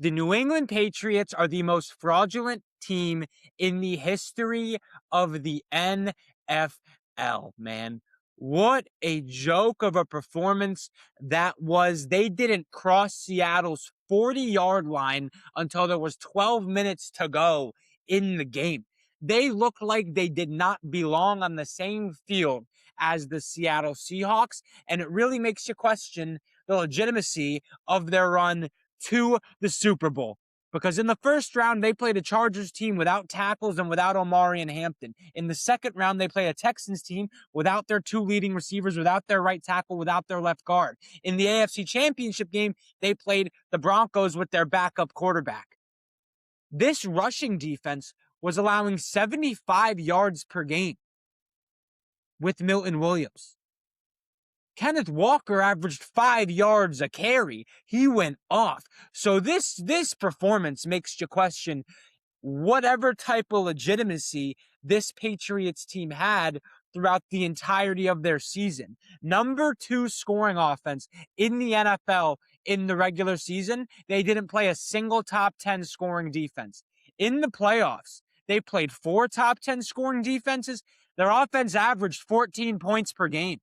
The New England Patriots are the most fraudulent team in the history of the NFL, man. What a joke of a performance that was. They didn't cross Seattle's 40-yard line until there was 12 minutes to go in the game. They looked like they did not belong on the same field as the Seattle Seahawks, and it really makes you question the legitimacy of their run to the Super Bowl. Because in the first round, they played a Chargers team without tackles and without Omari and Hampton. In the second round, they played a Texans team without their two leading receivers, without their right tackle, without their left guard. In the AFC Championship game, they played the Broncos with their backup quarterback. This rushing defense was allowing 75 yards per game with Milton Williams. Kenneth Walker averaged 5 yards a carry. He went off. So this performance makes you question whatever type of legitimacy this Patriots team had throughout the entirety of their season. Number 2 scoring offense in the NFL in the regular season. They didn't play a single top 10 scoring defense. In the playoffs, they played 4 top 10 scoring defenses. Their offense averaged 14 points per game.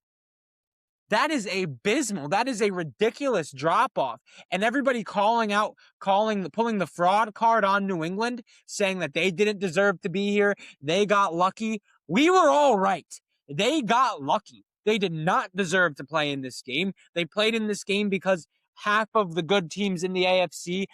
That is abysmal. That is a ridiculous drop-off. And everybody pulling the fraud card on New England, saying that they didn't deserve to be here. They got lucky. We were all right. They got lucky. They did not deserve to play in this game. They played in this game because half of the good teams in the AFC,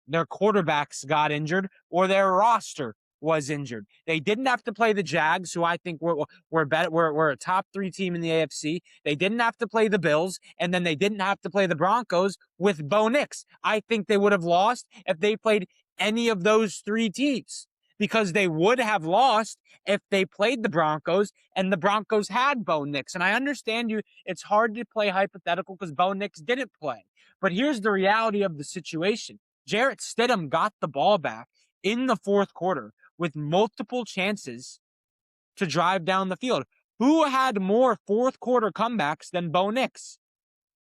their quarterbacks got injured or their roster was injured. They didn't have to play the Jags, who I think we're better. We're a top 3 team in the AFC. They didn't have to play the Bills, and then they didn't have to play the Broncos with Bo Nix. I think they would have lost if they played any of those 3 teams, because they would have lost if they played the Broncos and the Broncos had Bo Nix. And I understand it's hard to play hypothetical because Bo Nix didn't play. But here's the reality of the situation. Jarrett Stidham got the ball back in the fourth quarter with multiple chances to drive down the field. Who had more fourth quarter comebacks than Bo Nix?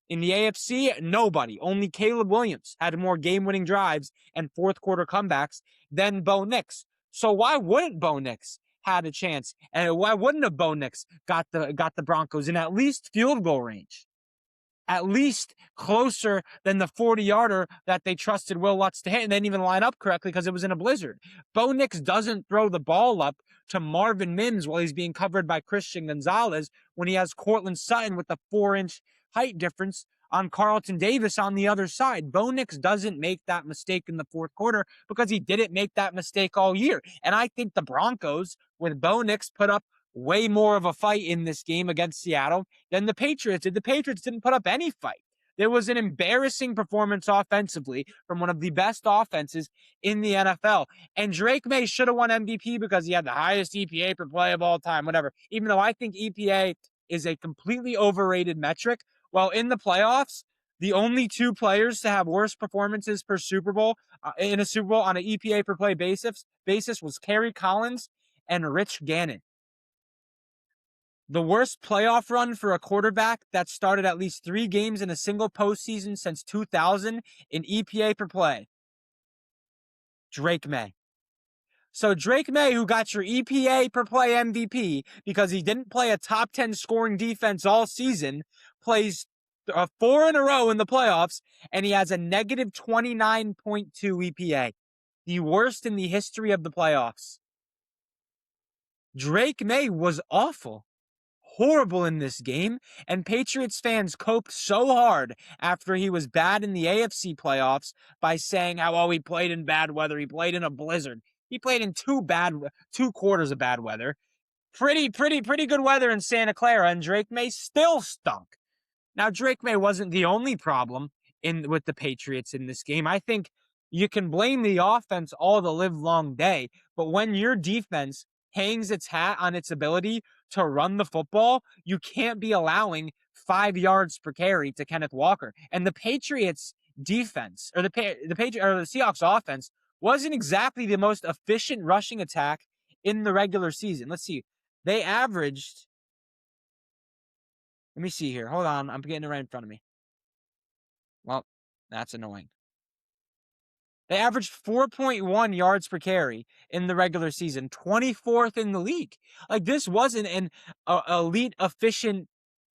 In the AFC, nobody. Only Caleb Williams had more game-winning drives and fourth quarter comebacks than Bo Nix. So why wouldn't Bo Nix had a chance? And why wouldn't have Bo Nix got the Broncos in at least field goal range? At least closer than the 40-yarder that they trusted Will Lutz to hit and didn't even line up correctly because it was in a blizzard. Bo Nix doesn't throw the ball up to Marvin Mims while he's being covered by Christian Gonzalez when he has Cortland Sutton with the 4-inch height difference on Carlton Davis on the other side. Bo Nix doesn't make that mistake in the fourth quarter because he didn't make that mistake all year. And I think the Broncos, with Bo Nix, put up way more of a fight in this game against Seattle than the Patriots did. The Patriots didn't put up any fight. There was an embarrassing performance offensively from one of the best offenses in the NFL. And Drake May should have won MVP because he had the highest EPA per play of all time, whatever. Even though I think EPA is a completely overrated metric. Well, in the playoffs, the only 2 players to have worse performances per Super Bowl in a Super Bowl on an EPA per play basis was Kerry Collins and Rich Gannon. The worst playoff run for a quarterback that started at least 3 games in a single postseason since 2000 in EPA per play. Drake May. So Drake May, who got your EPA per play MVP because he didn't play a top 10 scoring defense all season, plays 4 in a row in the playoffs, and he has a negative 29.2 EPA. The worst in the history of the playoffs. Drake May was awful. Horrible in this game, and Patriots fans coped so hard after he was bad in the AFC playoffs by saying how, he played in bad weather. He played in a blizzard. He played in 2 quarters of bad weather. Pretty good weather in Santa Clara, and Drake May still stunk. Now, Drake May wasn't the only problem with the Patriots in this game. I think you can blame the offense all the live long day, but when your defense hangs its hat on its ability to run the football, you can't be allowing 5 yards per carry to Kenneth Walker. And the Patriots defense, or the Seahawks offense, wasn't exactly the most efficient rushing attack in the regular season. Let's see. They averaged, let me see here. Hold on. I'm getting it right in front of me. Well, that's annoying. They averaged 4.1 yards per carry in the regular season, 24th in the league. Like, this wasn't an elite, efficient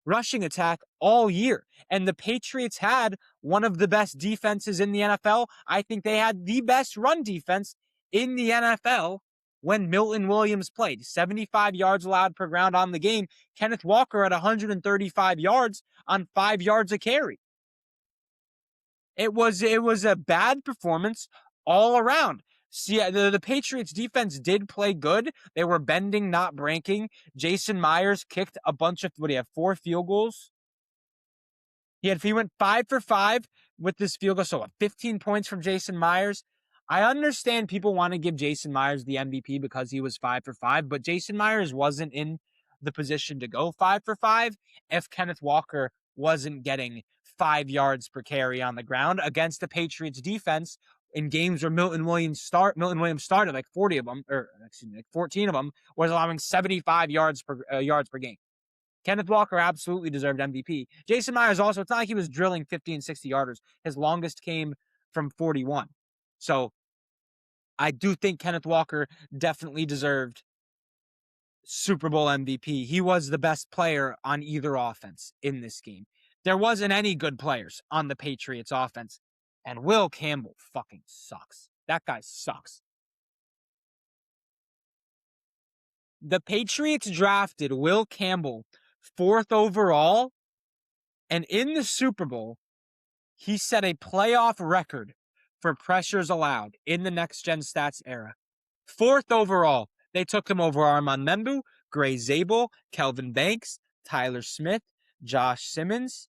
rushing attack all year. And the Patriots had one of the best defenses in the NFL. I think they had the best run defense in the NFL when Milton Williams played. 75 yards allowed per ground on the game. Kenneth Walker at 135 yards on 5 yards a carry. It was a bad performance all around. See, the Patriots defense did play good. They were bending, not breaking. Jason Myers kicked a bunch of, what do you have, 4 field goals? He went 5 for 5 with this field goal, so 15 points from Jason Myers. I understand people want to give Jason Myers the MVP because he was 5 for 5, but Jason Myers wasn't in the position to go 5 for 5 if Kenneth Walker wasn't getting 5 yards per carry on the ground against the Patriots defense in games where Milton Williams started like 40 of them, or excuse me, like 14 of them, was allowing 75 yards per game. Kenneth Walker absolutely deserved MVP. Jason Myers also, it's not like he was drilling 50 and 60 yarders. His longest came from 41. So I do think Kenneth Walker definitely deserved Super Bowl MVP. He was the best player on either offense in this game. There wasn't any good players on the Patriots offense. And Will Campbell fucking sucks. That guy sucks. The Patriots drafted Will Campbell 4th overall, and in the Super Bowl, he set a playoff record for pressures allowed in the next gen stats era. 4th overall, they took him over Armand Membu, Gray Zabel, Kelvin Banks, Tyler Smith, Josh Simmons.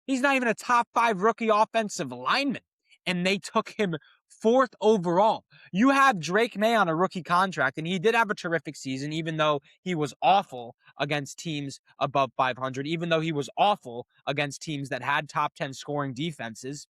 He's not even a top 5 rookie offensive lineman, and they took him 4th overall. You have Drake May on a rookie contract, and he did have a terrific season, even though he was awful against teams above 500, even though he was awful against teams that had top 10 scoring defenses.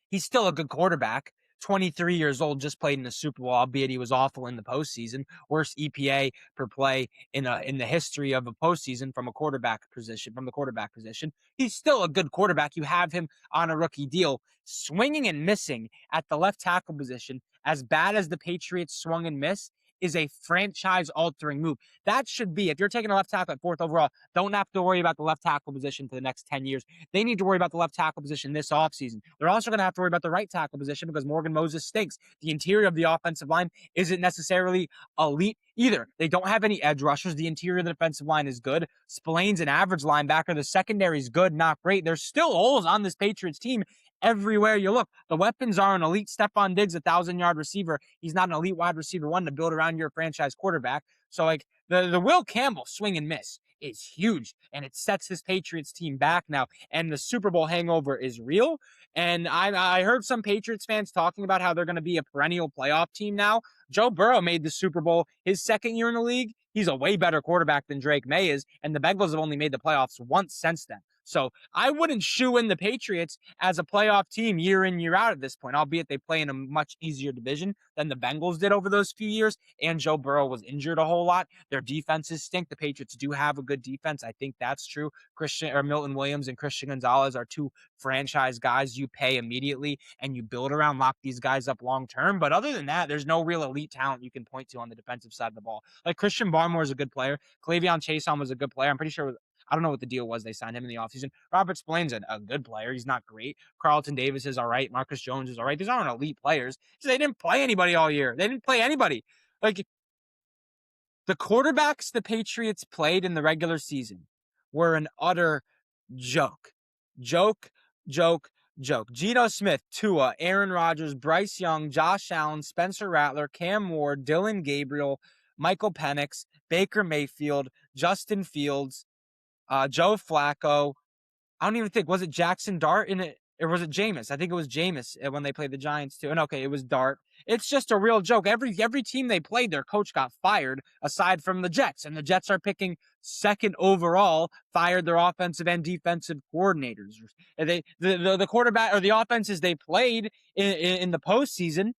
He's still a good quarterback. 23 years old, just played in the Super Bowl, albeit he was awful in the postseason. Worst EPA per play in the history of a postseason from the quarterback position. He's still a good quarterback. You have him on a rookie deal, swinging and missing at the left tackle position. As bad as the Patriots swung and missed, is a franchise-altering move. That should be, if you're taking a left tackle at 4th overall, don't have to worry about the left tackle position for the next 10 years. They need to worry about the left tackle position this offseason. They're also going to have to worry about the right tackle position because Morgan Moses stinks. The interior of the offensive line isn't necessarily elite either. They don't have any edge rushers. The interior of the defensive line is good. Spillane's an average linebacker. The secondary is good, not great. There's still holes on this Patriots team everywhere you look. The weapons are an elite Stephon Diggs, 1,000-yard receiver. He's not an elite wide receiver one to build around your franchise quarterback. So, like, the Will Campbell swing and miss is huge, and it sets this Patriots team back now, and the Super Bowl hangover is real. And I heard some Patriots fans talking about how they're going to be a perennial playoff team now. Joe Burrow made the Super Bowl his 2nd year in the league. He's a way better quarterback than Drake May is, and the Bengals have only made the playoffs once since then. So I wouldn't shoe in the Patriots as a playoff team year in, year out at this point, albeit they play in a much easier division than the Bengals did over those few years, and Joe Burrow was injured a whole lot. Their defenses stink. The Patriots do have a good defense. I think that's true. Milton Williams and Christian Gonzalez are 2 franchise guys you pay immediately and you build around, lock these guys up long term. But other than that, there's no real elite talent you can point to on the defensive side of the ball. Like, Christian Barmore is a good player. Cle'Veon Chason was a good player. I'm pretty sure I don't know what the deal was. They signed him in the offseason. Robert Spillane's a good player. He's not great. Carlton Davis is all right. Marcus Jones is all right. These aren't elite players. They didn't play anybody all year. They didn't play anybody. Like, the quarterbacks the Patriots played in the regular season were an utter joke. Joke. Geno Smith, Tua, Aaron Rodgers, Bryce Young, Josh Allen, Spencer Rattler, Cam Ward, Dylan Gabriel, Michael Penix, Baker Mayfield, Justin Fields, Joe Flacco. I don't even think, was it Jackson Dart in it, or was it Jameis? I think it was Jameis when they played the Giants too. And okay, it was Dart. It's just a real joke. Every team they played, their coach got fired, aside from the Jets, and the Jets are picking 2nd overall, fired their offensive and defensive coordinators. The quarterback or the offenses they played in the postseason,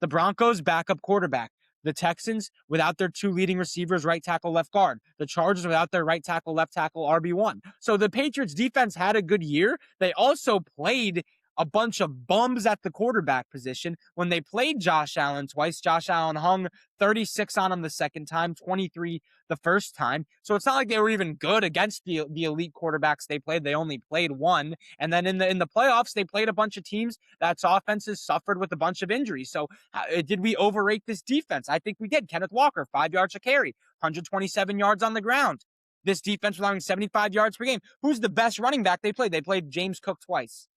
the Broncos backup quarterback. The Texans without their 2 leading receivers, right tackle, left guard. The Chargers without their right tackle, left tackle, RB1. So the Patriots defense had a good year. They also played a bunch of bums at the quarterback position. When they played Josh Allen twice, Josh Allen hung 36 on him the second time, 23 the first time. So it's not like they were even good against the elite quarterbacks they played. They only played one. And then in the playoffs, they played a bunch of teams that's offenses suffered with a bunch of injuries. So did we overrate this defense? I think we did. Kenneth Walker, 5 yards a carry, 127 yards on the ground. This defense was allowing 75 yards per game. Who's the best running back they played? They played James Cook twice.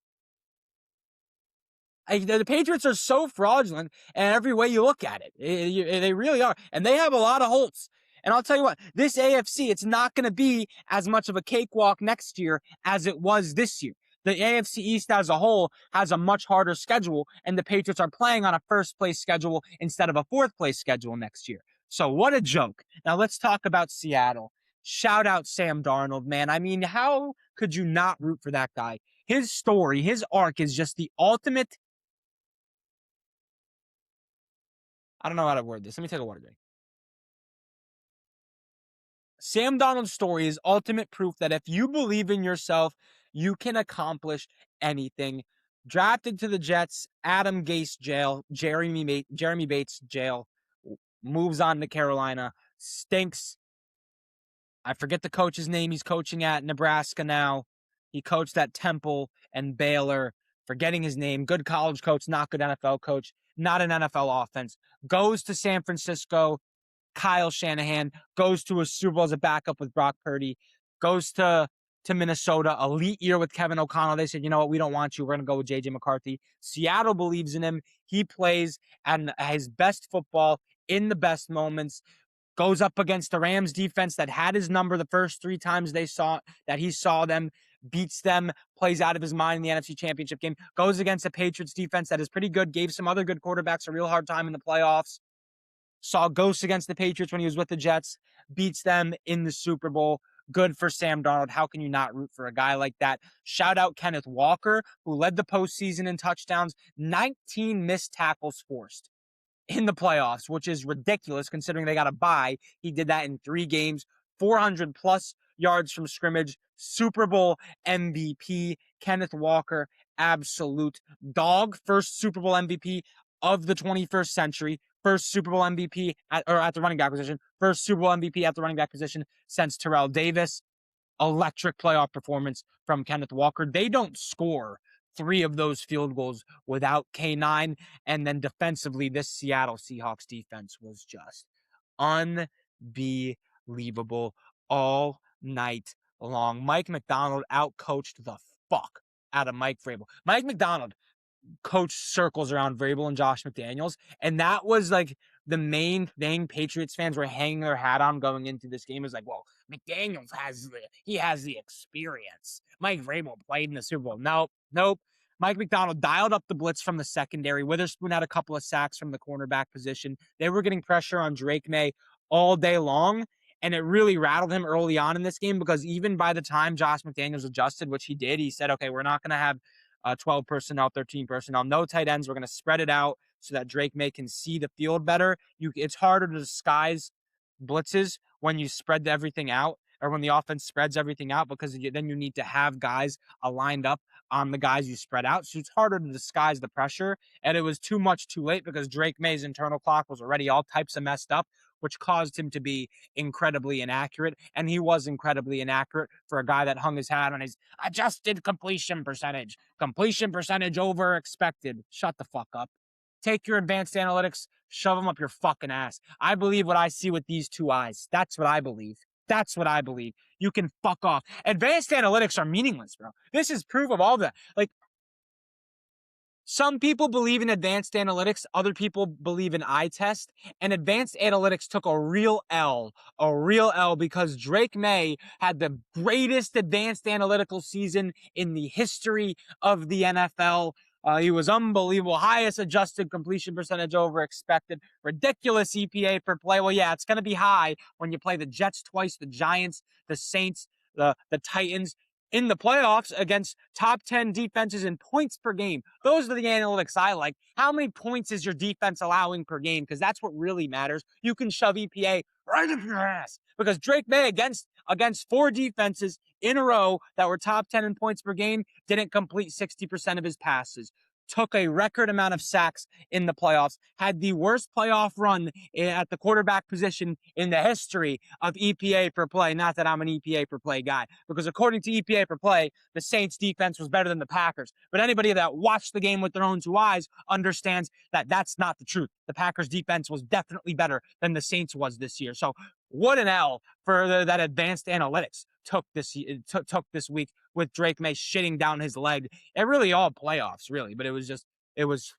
The Patriots are so fraudulent in every way you look at it. They really are. And they have a lot of holes. And I'll tell you what, this AFC, it's not going to be as much of a cakewalk next year as it was this year. The AFC East as a whole has a much harder schedule, and the Patriots are playing on a first-place schedule instead of a fourth-place schedule next year. So what a joke. Now let's talk about Seattle. Shout out Sam Darnold, man. I mean, how could you not root for that guy? His story, his arc is just the ultimate. I don't know how to word this. Let me take a water drink. Sam Darnold's story is ultimate proof that if you believe in yourself, you can accomplish anything. Drafted to the Jets, Adam Gase jail, Jeremy Bates jail, moves on to Carolina, stinks. I forget the coach's name. He's coaching at Nebraska now. He coached at Temple and Baylor. Forgetting his name. Good college coach, not good NFL coach. Not an NFL offense. Goes to San Francisco. Kyle Shanahan goes to a Super Bowl as a backup with Brock Purdy. Goes to Minnesota. Elite year with Kevin O'Connell. They said, you know what? We don't want you. We're going to go with J.J. McCarthy. Seattle believes in him. He plays and his best football in the best moments. Goes up against the Rams defense that had his number the first 3 times he saw them, beats them, plays out of his mind in the NFC Championship game. Goes against the Patriots defense that is pretty good, gave some other good quarterbacks a real hard time in the playoffs. Saw ghosts against the Patriots when he was with the Jets, beats them in the Super Bowl. Good for Sam Darnold. How can you not root for a guy like that? Shout out Kenneth Walker, who led the postseason in touchdowns, 19 missed tackles forced in the playoffs, which is ridiculous considering they got a bye. He did that in 3 games, 400 plus yards from scrimmage, Super Bowl MVP, Kenneth Walker, absolute dog, first Super Bowl MVP of the 21st century, first Super Bowl MVP at the running back position, first Super Bowl MVP at the running back position since Terrell Davis. Electric playoff performance from Kenneth Walker. They don't score 3 of those field goals without K9. And then defensively, this Seattle Seahawks defense was just unbelievable all night long. Mike Macdonald outcoached the fuck out of Mike Vrabel. Mike Macdonald coached circles around Vrabel and Josh McDaniels, and that was like the main thing Patriots fans were hanging their hat on going into this game. Is like, well, McDaniels has the experience. Mike Vrabel played in the Super Bowl. Nope. Mike Macdonald dialed up the blitz from the secondary. Witherspoon had a couple of sacks from the cornerback position. They were getting pressure on Drake May all day long, and it really rattled him early on in this game because even by the time Josh McDaniels adjusted, which he did, he said, okay, we're not going to have 12 personnel, 13 personnel, no tight ends. We're going to spread it out so that Drake May can see the field better. It's harder to disguise blitzes when you spread everything out or when the offense spreads everything out because then you need to have guys aligned up on the guys you spread out. So it's harder to disguise the pressure. And it was too much too late because Drake May's internal clock was already all types of messed up, which caused him to be incredibly inaccurate. And he was incredibly inaccurate for a guy that hung his hat on his adjusted completion percentage. Completion percentage over expected. Shut the fuck up. Take your advanced analytics, shove them up your fucking ass. I believe what I see with these 2 eyes. That's what I believe. That's what I believe. You can fuck off. Advanced analytics are meaningless, bro. This is proof of all that. Like, some people believe in advanced analytics. Other people believe in eye test. And advanced analytics took a real L because Drake May had the greatest advanced analytical season in the history of the NFL. He was unbelievable. Highest adjusted completion percentage over expected. Ridiculous EPA per play. Well, yeah, it's going to be high when you play the Jets twice, the Giants, the Saints, the Titans in the playoffs against top 10 defenses in points per game. Those are the analytics I like. How many points is your defense allowing per game? Because that's what really matters. You can shove EPA right up your ass because Drake May against against 4 defenses in a row that were top 10 in points per game, didn't complete 60% of his passes, took a record amount of sacks in the playoffs, had the worst playoff run at the quarterback position in the history of EPA per play. Not that I'm an EPA per play guy, because according to EPA per play, the Saints defense was better than the Packers. But anybody that watched the game with their own 2 eyes understands that that's not the truth. The Packers defense was definitely better than the Saints was this year. So what an L for that advanced analytics took this week with Drake May shitting down his leg. It really all playoffs, really, but it was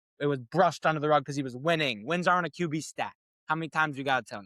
brushed under the rug because he was winning. Wins aren't a QB stat. How many times you gotta tell me?